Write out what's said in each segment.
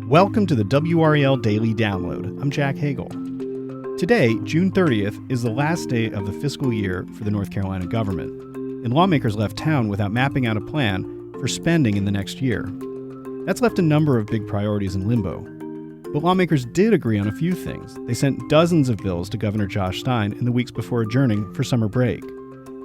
Welcome to the WRAL Daily Download. I'm Jack Hagel. Today, June 30th, is the last day of the fiscal year for the North Carolina government, and lawmakers left town without mapping out a plan for spending in the next year. That's left a number of big priorities in limbo. But lawmakers did agree on a few things. They sent dozens of bills to Governor Josh Stein in the weeks before adjourning for summer break.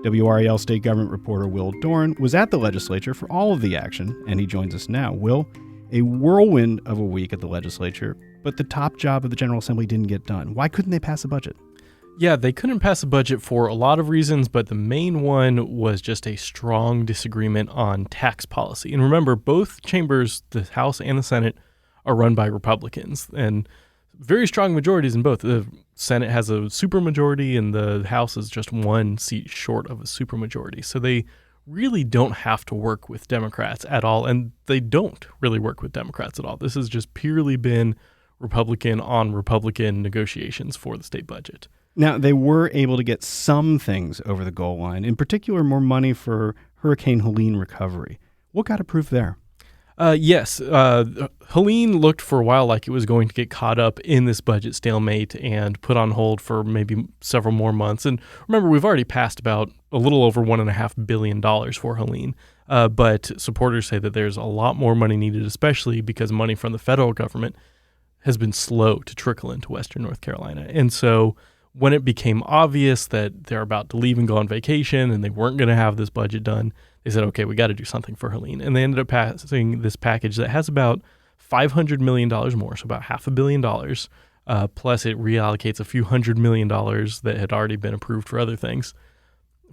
WRAL state government reporter Will Doran was at the legislature for all of the action, and he joins us now. Will, a whirlwind of a week at the legislature, but the top job of the General Assembly didn't get done. Why couldn't they pass a budget? Yeah, they couldn't pass a budget for a lot of reasons, but the main one was just a strong disagreement on tax policy. And remember, both chambers, the House and the Senate, are run by Republicans, and very strong majorities in both. The Senate has a supermajority, and the House is just one seat short of a supermajority. So they really don't have to work with Democrats at all, and they don't really work with Democrats at all. This has just purely been Republican on Republican negotiations for the state budget. Now, they were able to get some things over the goal line, in particular more money for Hurricane Helene recovery. What got approved there? Yes. Helene looked for a while like it was going to get caught up in this budget stalemate and put on hold for maybe several more months. And remember, we've already passed about a little over $1.5 billion for Helene. But supporters say that there's a lot more money needed, especially because money from the federal government has been slow to trickle into Western North Carolina. And so when it became obvious that they're about to leave and go on vacation and they weren't going to have this budget done, they said, okay, we got to do something for Helene. And they ended up passing this package that has about $500 million more, so about $500 million, plus it reallocates a few $100 million that had already been approved for other things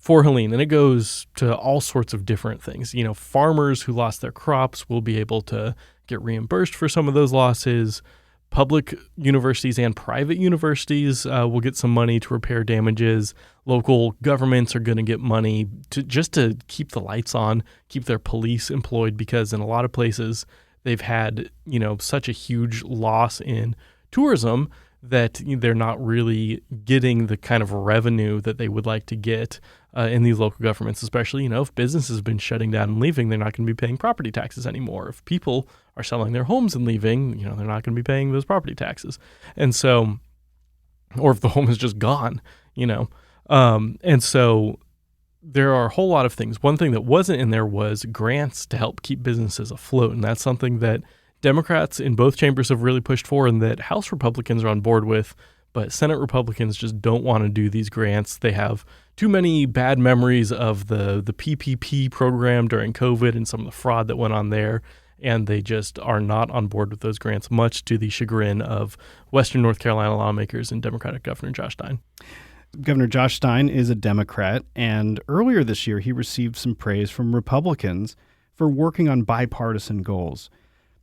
for Helene. And it goes to all sorts of different things. You know, farmers who lost their crops will be able to get reimbursed for some of those losses. Public universities and private universities will get some money to repair damages. Local governments are going to get money to keep the lights on, keep their police employed, because in a lot of places they've had, such a huge loss in tourism that they're not really getting the kind of revenue that they would like to get in these local governments, especially, if businesses have been shutting down and leaving, they're not going to be paying property taxes anymore. If people are selling their homes and leaving, they're not going to be paying those property taxes. And so, or if the home is just gone, and so there are a whole lot of things. One thing that wasn't in there was grants to help keep businesses afloat. And that's something that Democrats in both chambers have really pushed for and that House Republicans are on board with, but Senate Republicans just don't want to do these grants. They have too many bad memories of the PPP program during COVID and some of the fraud that went on there, and they just are not on board with those grants, much to the chagrin of Western North Carolina lawmakers and Democratic Governor Josh Stein. Governor Josh Stein is a Democrat, and earlier this year he received some praise from Republicans for working on bipartisan goals.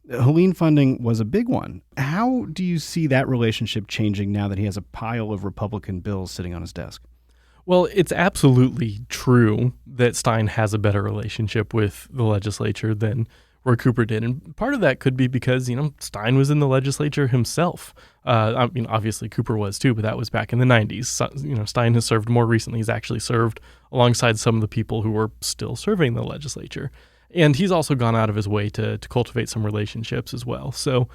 Helene funding was a big one. How do you see that relationship changing now that he has a pile of Republican bills sitting on his desk? Well, it's absolutely true that Stein has a better relationship with the legislature than Roy Cooper did. And part of that could be because, Stein was in the legislature himself. Obviously Cooper was too, but that was back in the 90s. So, Stein has served more recently. He's actually served alongside some of the people who were still serving the legislature. And he's also gone out of his way to cultivate some relationships as well. So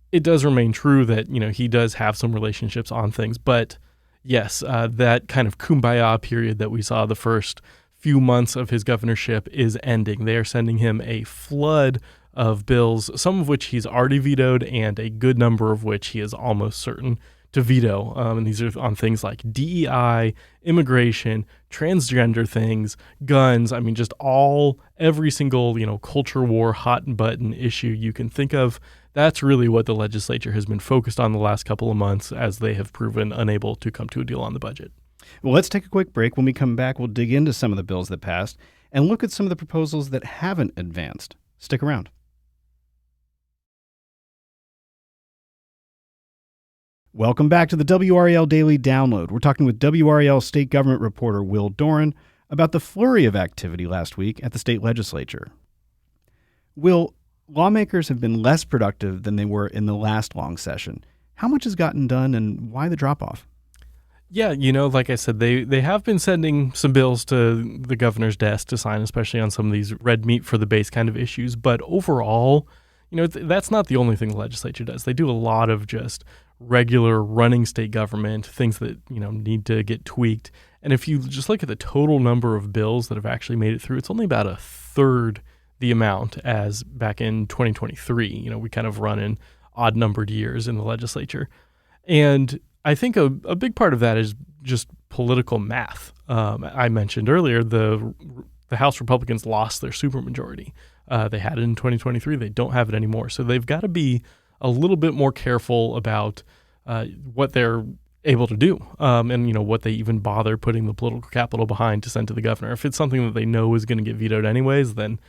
it does remain true that, he does have some relationships on things. But yes, that kind of kumbaya period that we saw the first few months of his governorship is ending. They are sending him a flood of bills, some of which he's already vetoed and a good number of which he is almost certain to veto. And these are on things like DEI, immigration, transgender things, guns. Just every single, culture war, hot button issue you can think of. That's really what the legislature has been focused on the last couple of months as they have proven unable to come to a deal on the budget. Well, let's take a quick break. When we come back, we'll dig into some of the bills that passed and look at some of the proposals that haven't advanced. Stick around. Welcome back to the WRAL Daily Download. We're talking with WRAL state government reporter Will Doran about the flurry of activity last week at the state legislature. Will, lawmakers have been less productive than they were in the last long session. How much has gotten done and why the drop-off? Yeah, like I said, they have been sending some bills to the governor's desk to sign, especially on some of these red meat for the base kind of issues. But overall, That's not the only thing the legislature does. They do a lot of just regular running state government, things that, need to get tweaked. And if you just look at the total number of bills that have actually made it through, it's only about a third the amount as back in 2023. We kind of run in odd numbered years in the legislature. And I think a big part of that is just political math. I mentioned earlier the House Republicans lost their supermajority. They had it in 2023. They don't have it anymore. So they've got to be a little bit more careful about what they're able to do and what they even bother putting the political capital behind to send to the governor. If it's something that they know is going to get vetoed anyways, then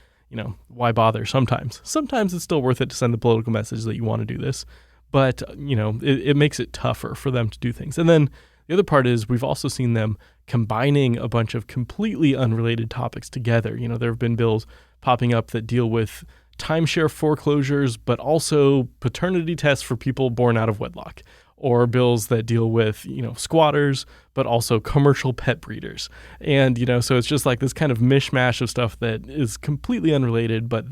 why bother? Sometimes it's still worth it to send the political message that you want to do this, but it makes it tougher for them to do things. And then the other part is we've also seen them combining a bunch of completely unrelated topics together. There have been bills popping up that deal with timeshare foreclosures, but also paternity tests for people born out of wedlock, or bills that deal with, squatters, but also commercial pet breeders. And, so it's just like this kind of mishmash of stuff that is completely unrelated, but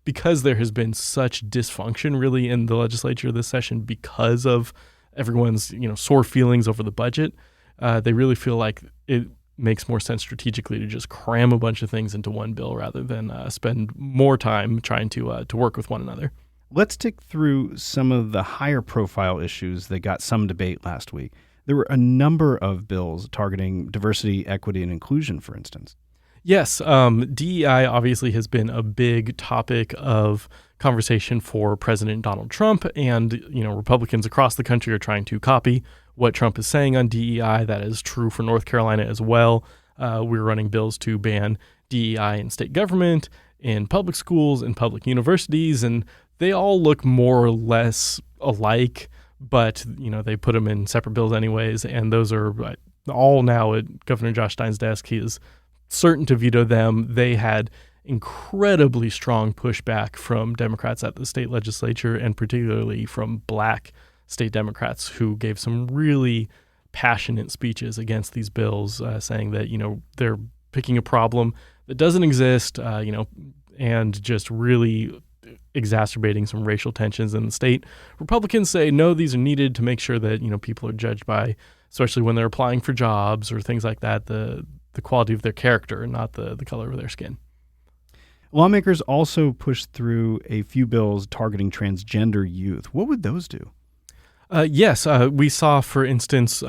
because there has been such dysfunction really in the legislature this session because of everyone's, sore feelings over the budget, they really feel like it makes more sense strategically to just cram a bunch of things into one bill rather than spend more time trying to work with one another. Let's tick through some of the higher profile issues that got some debate last week. There were a number of bills targeting diversity, equity, and inclusion, for instance. Yes, DEI obviously has been a big topic of conversation for President Donald Trump, and Republicans across the country are trying to copy what Trump is saying on DEI. That is true for North Carolina as well. We're running bills to ban DEI in state government, in public schools, in public universities, and they all look more or less alike, but they put them in separate bills anyways, and those are all now at Governor Josh Stein's desk. He is certain to veto them. They had incredibly strong pushback from Democrats at the state legislature, and particularly from Black state Democrats who gave some really passionate speeches against these bills, saying that they're picking a problem that doesn't exist, and just really exacerbating some racial tensions in the state. Republicans say, no, these are needed to make sure that, people are judged by, especially when they're applying for jobs or things like that, the quality of their character and not the color of their skin. Lawmakers also pushed through a few bills targeting transgender youth. What would those do? Yes, we saw, for instance,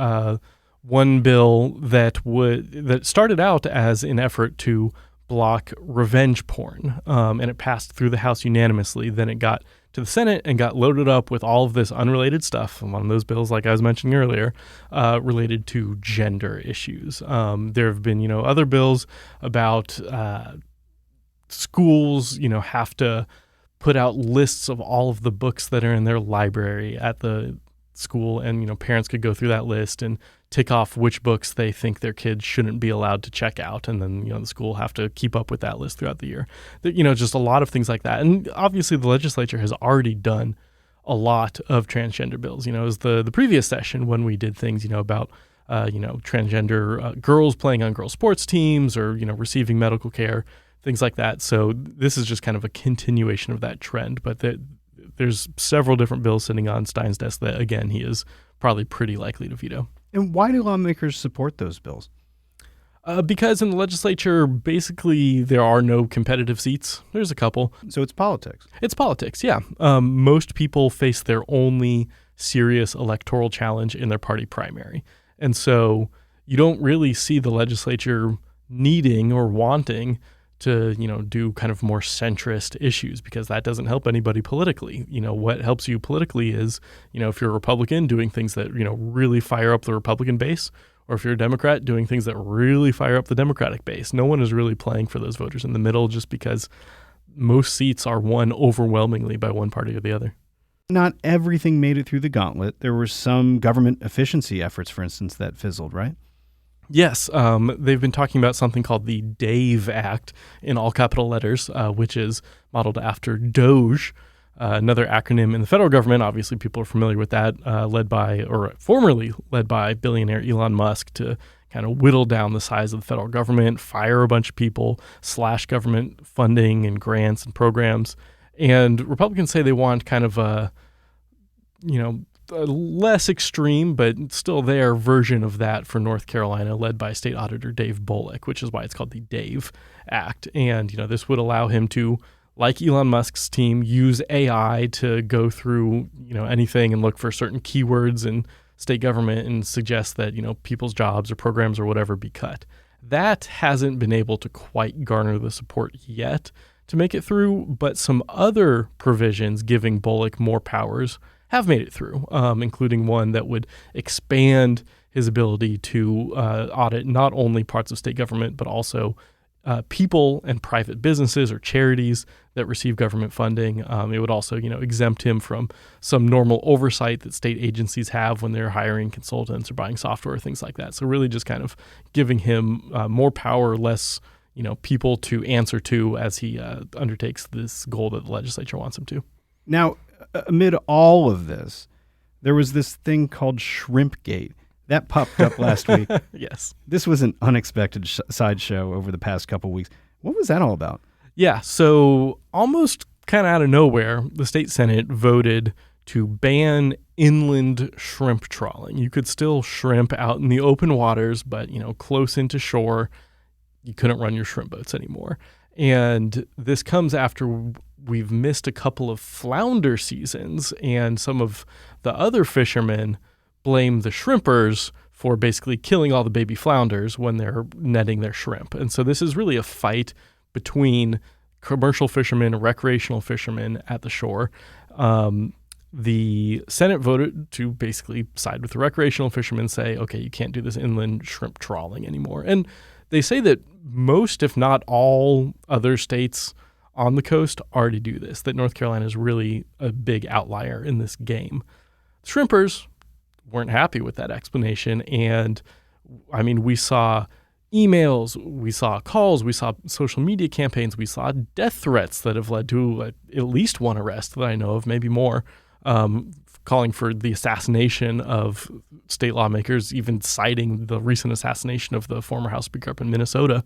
one bill that started out as an effort to block revenge porn, and it passed through the House unanimously. Then it got to the Senate and got loaded up with all of this unrelated stuff. And one of those bills, like I was mentioning earlier, related to gender issues. There have been, other bills about schools, have to put out lists of all of the books that are in their library at the school, and parents could go through that list and tick off which books they think their kids shouldn't be allowed to check out, and then the school will have to keep up with that list throughout the year. Just a lot of things like that. And obviously the legislature has already done a lot of transgender bills. It was the previous session when we did things about transgender girls playing on girls sports teams, or receiving medical care, things like that. So this is just kind of a continuation of that trend, but there's several different bills sitting on Stein's desk that, again, he is probably pretty likely to veto. And why do lawmakers support those bills? Because in the legislature, basically, there are no competitive seats. There's a couple. So it's politics. It's politics, yeah. Most people face their only serious electoral challenge in their party primary. And so you don't really see the legislature needing or wanting to, do kind of more centrist issues, because that doesn't help anybody politically. What helps you politically is, if you're a Republican, doing things that, really fire up the Republican base, or if you're a Democrat, doing things that really fire up the Democratic base. No one is really playing for those voters in the middle, just because most seats are won overwhelmingly by one party or the other. Not everything made it through the gauntlet. There were some government efficiency efforts, for instance, that fizzled, right? Yes, they've been talking about something called the DAVE Act in all capital letters, which is modeled after DOGE, another acronym in the federal government. Obviously, people are familiar with that, formerly led by billionaire Elon Musk, to kind of whittle down the size of the federal government, fire a bunch of people, slash government funding and grants and programs. And Republicans say they want kind of a less extreme, but still their version of that for North Carolina, led by State Auditor Dave Bullock, which is why it's called the DAVE Act. And, this would allow him to, like Elon Musk's team, use AI to go through, anything and look for certain keywords in state government and suggest that, people's jobs or programs or whatever be cut. That hasn't been able to quite garner the support yet to make it through, but some other provisions giving Bullock more powers have made it through, including one that would expand his ability to audit not only parts of state government, but also people and private businesses or charities that receive government funding. It would also, exempt him from some normal oversight that state agencies have when they're hiring consultants or buying software, things like that. So really just kind of giving him more power, less, people to answer to as he undertakes this goal that the legislature wants him to. Now, amid all of this, there was this thing called shrimpgate. That popped up last week. Yes. This was an unexpected sideshow over the past couple weeks. What was that all about? Yeah, so almost kind of out of nowhere, the state Senate voted to ban inland shrimp trawling. You could still shrimp out in the open waters, but, close into shore, you couldn't run your shrimp boats anymore. And this comes after we've missed a couple of flounder seasons, and some of the other fishermen blame the shrimpers for basically killing all the baby flounders when they're netting their shrimp. And so this is really a fight between commercial fishermen and recreational fishermen at the shore. The Senate voted to basically side with the recreational fishermen, say, okay, you can't do this inland shrimp trawling anymore. And they say that most, if not all, other states on the coast already do this, that North Carolina is really a big outlier in this game. Shrimpers weren't happy with that explanation. And we saw emails, we saw calls, we saw social media campaigns, we saw death threats that have led to at least one arrest that I know of, maybe more, calling for the assassination of state lawmakers, even citing the recent assassination of the former House Speaker up in Minnesota.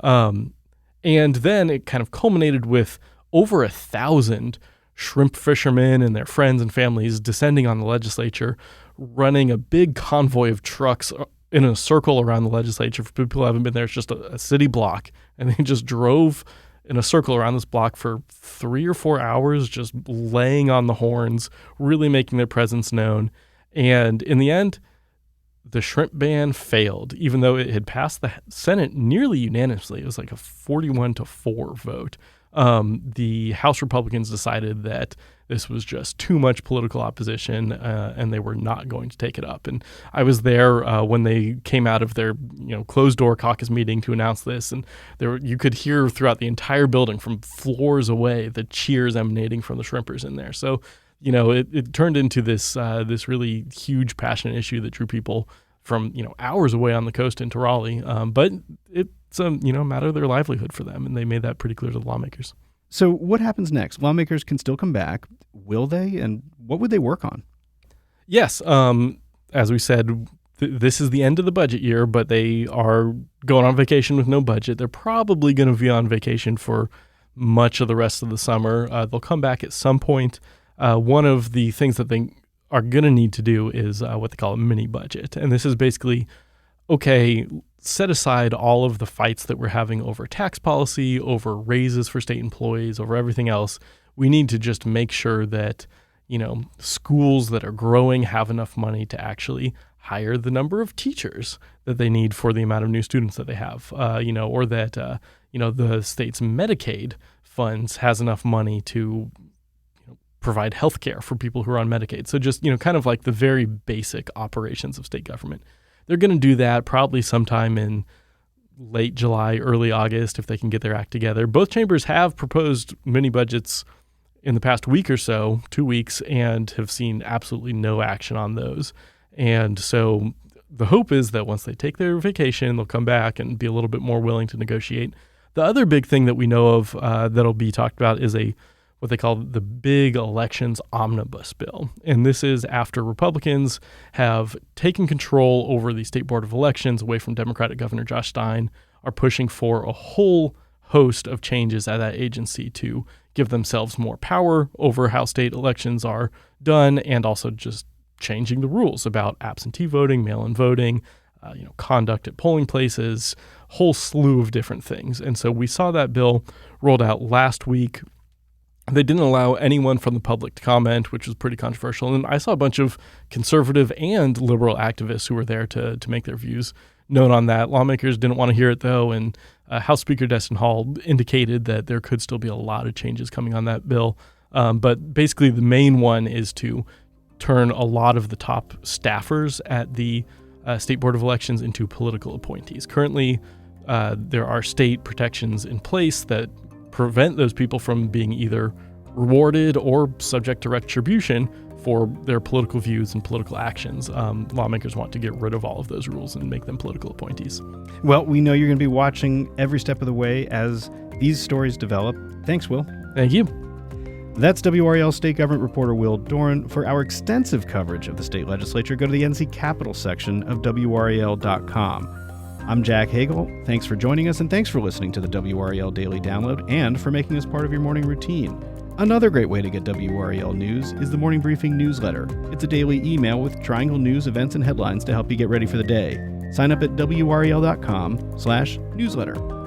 And then it kind of culminated with over 1,000 shrimp fishermen and their friends and families descending on the legislature, running a big convoy of trucks in a circle around the legislature. For people who haven't been there, it's just a city block. And they just drove in a circle around this block for 3 or 4 hours, just laying on the horns, really making their presence known. And in the end, the shrimp ban failed, even though it had passed the Senate nearly unanimously. It was like a 41-4 vote. The House Republicans decided that this was just too much political opposition, and they were not going to take it up. And I was there when they came out of their closed-door caucus meeting to announce this, and you could hear throughout the entire building from floors away the cheers emanating from the shrimpers in there. So it turned into this really huge, passionate issue that drew people from hours away on the coast into Raleigh. But it's a matter of their livelihood for them, and they made that pretty clear to the lawmakers. So what happens next? Lawmakers can still come back. Will they? And what would they work on? Yes. As we said, this is the end of the budget year, but they are going on vacation with no budget. They're probably going to be on vacation for much of the rest of the summer. They'll come back at some point. One of the things that they are going to need to do is what they call a mini budget. And this is basically, okay, set aside all of the fights that we're having over tax policy, over raises for state employees, over everything else. We need to just make sure that, schools that are growing have enough money to actually hire the number of teachers that they need for the amount of new students that they have, or that, the state's Medicaid funds has enough money to provide health care for people who are on Medicaid. So just, kind of like the very basic operations of state government. They're going to do that probably sometime in late July, early August, if they can get their act together. Both chambers have proposed mini budgets in the past week or so, 2 weeks, and have seen absolutely no action on those. And so the hope is that once they take their vacation, they'll come back and be a little bit more willing to negotiate. The other big thing that we know of that'll be talked about is what they call the big elections omnibus bill. And this is after Republicans have taken control over the State Board of Elections away from Democratic Governor Josh Stein, are pushing for a whole host of changes at that agency to give themselves more power over how state elections are done, and also just changing the rules about absentee voting, mail-in voting, conduct at polling places, whole slew of different things. And so we saw that bill rolled out last week. They didn't allow anyone from the public to comment, which was pretty controversial. And I saw a bunch of conservative and liberal activists who were there to make their views known on that. Lawmakers didn't want to hear it, though, and House Speaker Destin Hall indicated that there could still be a lot of changes coming on that bill. But basically the main one is to turn a lot of the top staffers at the State Board of Elections into political appointees. Currently, there are state protections in place that prevent those people from being either rewarded or subject to retribution for their political views and political actions. Lawmakers want to get rid of all of those rules and make them political appointees. Well, we know you're going to be watching every step of the way as these stories develop. Thanks, Will. Thank you. That's WRAL State Government reporter Will Doran. For our extensive coverage of the state legislature, go to the NC Capitol section of WRAL.com. I'm Jack Hagel. Thanks for joining us, and thanks for listening to the WRAL Daily Download and for making us part of your morning routine. Another great way to get WRAL news is the Morning Briefing newsletter. It's a daily email with Triangle news, events, and headlines to help you get ready for the day. Sign up at WRAL.com/newsletter.